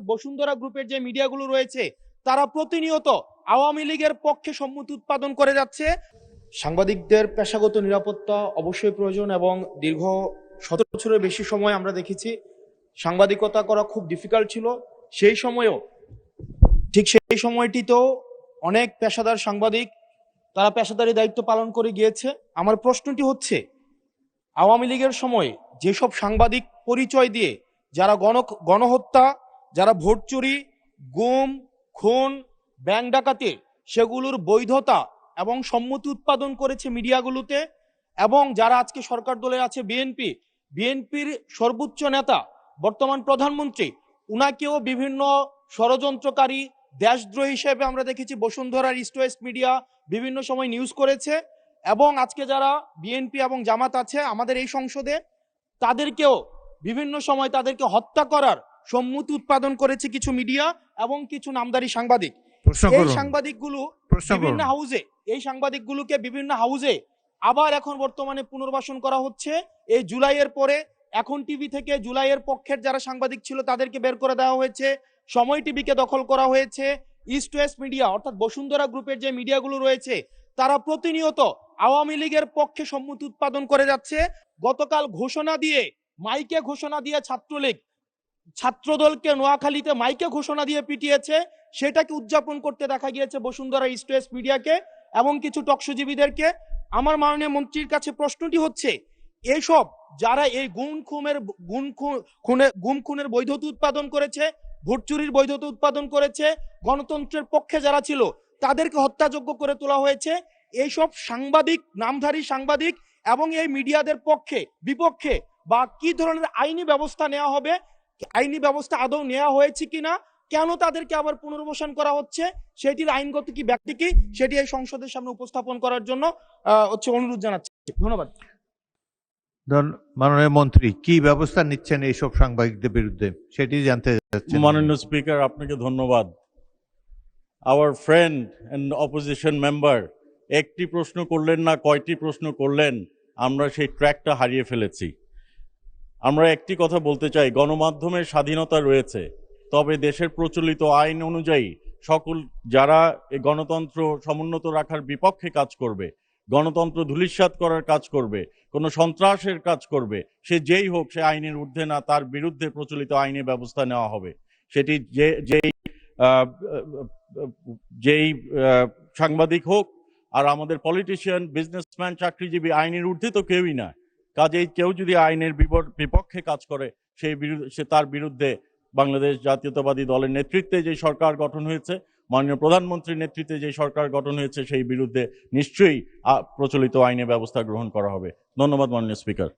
অর্থাৎ বসুন্ধরা গ্রুপের যে মিডিয়াগুলো রয়েছে তারা প্রতিনিয়ত আওয়ামী লীগের পক্ষে সম্মতি উৎপাদন করে যাচ্ছে। সাংবাদিকদের পেশাগত নিরাপত্তা অবশ্যই প্রয়োজন এবং দীর্ঘ 17 বছরের বেশি সময় আমরা দেখেছি সাংবাদিকতা করা খুব ডিফিকাল্ট ছিল। সেই সময়েও ঠিক সেই সময়টিতেও অনেক পেশাদার সাংবাদিক তারা পেশাদারি দায়িত্ব পালন করে গিয়েছে। আমার প্রশ্নটি হচ্ছে, আওয়ামী লীগের সময় যেসব সাংবাদিক পরিচয় দিয়ে যারা গণহত্যা, যারা ভোট চুরি, গুম, খুন, ব্যাংক ডাকাতি সেগুলোর বৈধতা এবং সম্মতি উৎপাদন করেছে মিডিয়াগুলোতে, এবং যারা আজকে সরকার দলে আছে বিএনপির সর্বোচ্চ নেতা বর্তমান প্রধানমন্ত্রী, উনাকেও বিভিন্ন ষড়যন্ত্রকারী, দেশদ্রোহী হিসেবে আমরা দেখেছি বসুন্ধরার ইস্ট ওয়েস্ট মিডিয়া বিভিন্ন সময় নিউজ করেছে। এবং আজকে যারা বিএনপি এবং জামাত আছে আমাদের এই সংসদে, তাদেরকেও বিভিন্ন সময় তাদেরকে হত্যা করার সম্মতি উৎপাদন করেছে কিছু মিডিয়া এবং কিছু নামদারি সাংবাদিক। এই সাংবাদিকগুলোকে বিভিন্ন হাউজে আবার এখন বর্তমানে পুনর্বাসন করা হচ্ছে। এই জুলাইয়ের পরে এখন টিভি থেকে জুলাইয়ের পক্ষের যারা সাংবাদিক ছিল তাদেরকে বের করে দেওয়া হয়েছে, সময় টিভিকে দখল করা হয়েছে। ইস্ট ওয়েস্ট মিডিয়া অর্থাৎ বসুন্ধরা গ্রুপের যে মিডিয়াগুলো রয়েছে তারা প্রতিনিয়ত আওয়ামী লীগের পক্ষে সম্মতি উৎপাদন করে যাচ্ছে। গতকাল মাইকে ঘোষণা দিয়ে ছাত্রলীগ ছাত্রদলকে নোয়াখালীতে মাইকে ঘোষণা দিয়ে পিটিয়েছে, সেটাকে উদযাপন করতে দেখা গিয়েছে বসুন্ধরা ইস্ট ওয়েস্ট মিডিয়াকে এবং কিছু টকশোজীবীদেরকে। আমার মাননীয় মন্ত্রীর কাছে প্রশ্নটি হচ্ছে, এইসব যারা এই গুম খুনের বৈধতা উৎপাদন করেছে, ভোট চুরির বৈধতা উৎপাদন করেছে, গণতন্ত্রের পক্ষে যারা ছিল তাদেরকে হত্যাযোগ্য করে তোলা হয়েছে, এইসব সাংবাদিক, নামধারী সাংবাদিক এবং এই মিডিয়াদের বিপক্ষে বা কি ধরনের আইনি ব্যবস্থা নেওয়া হবে, আইনি ব্যবস্থা আদৌ নেওয়া হয়েছে কিনা, কেন তাদেরকে আবার পুনর্বাসন করা হচ্ছে, সেটির আইনগত কি ব্যাখ্যা কি, সেটি এই সংসদের সামনে উপস্থাপন করার জন্য অনুরোধ জানাচ্ছি। ধন্যবাদ। মাননীয় মন্ত্রী, কি ব্যবস্থা নিচ্ছেন এইসব সাংবাদিকদের বিরুদ্ধে সেটি জানতে চাচ্ছি। মাননীয় স্পিকার, আপনাকে ধন্যবাদ। Our friend and opposition member একটি প্রশ্ন করলেন না, কয়টি প্রশ্ন করলেন, আমরা সেই ট্র্যাকটা হারিয়ে ফেলেছি। আমরা একটি কথা বলতে চাই, গণমাধ্যমের স্বাধীনতা রয়েছে, তবে দেশের প্রচলিত আইন অনুযায়ী সকল যারা এই গণতন্ত্র সমুন্নত রাখার বিপক্ষে কাজ করবে, গণতন্ত্র ধূলিসাৎ করার কাজ করবে, কোনো সন্ত্রাসের কাজ করবে, সে যেই হোক, সে আইনের ঊর্ধ্বে না, তার বিরুদ্ধে প্রচলিত আইনে ব্যবস্থা নেওয়া হবে। সেটি যেই সাংবাদিক হোক, আর আমাদের পলিটিশিয়ান, বিজনেসম্যান, চাকরিজীবী আইনের ঊর্ধ্বে তো কেউই না। কাজেই কেউ যদি আইনের বিপক্ষে কাজ করে তার বিরুদ্ধে বাংলাদেশ জাতীয়তাবাদী দলের নেতৃত্বে যে সরকার গঠন হয়েছে, মাননীয় প্রধানমন্ত্রীর নেতৃত্বে যে সরকার গঠন হয়েছে, সেই বিরুদ্ধে নিশ্চয়ই প্রচলিত আইনে ব্যবস্থা গ্রহণ করা হবে। ধন্যবাদ মাননীয় স্পিকার।